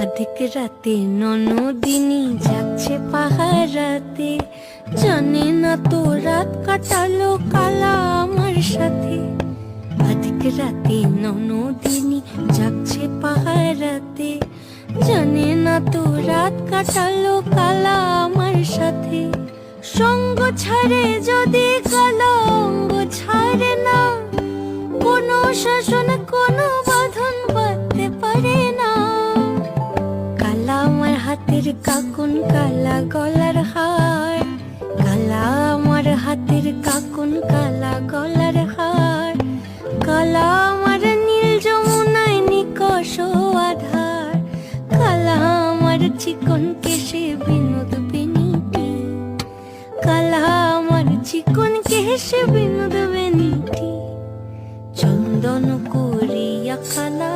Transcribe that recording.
অধিক রাতে ননদিনী যাচ্ছে পাহারাতে, জানে না তো রাত কাটালো কালা আমার সাথে। অধিক রাতে ননদিনী যাচ্ছে পাহারাতে, জানে না তো রাত কাটালো কালা আমার সাথে। সঙ্গ ছাড়ে যদি কালো অঙ্গ ছাড়ে না, কোনো শাসন কোনো বাঁধন বাঁধতে পারে না। কালা আমার হাতের কাকুন কালা গলার হার, কালা আমার হাতের কাকুন কালা গলার হার। কালা আমার নীল যমুনায় নিকষ আধার, কালা আমার চিকন কেশে বিনোদ বেনিটি, কালা আমার চিকন কেশে বিনোদ বেনিটি। চন্দন করিয়া কালা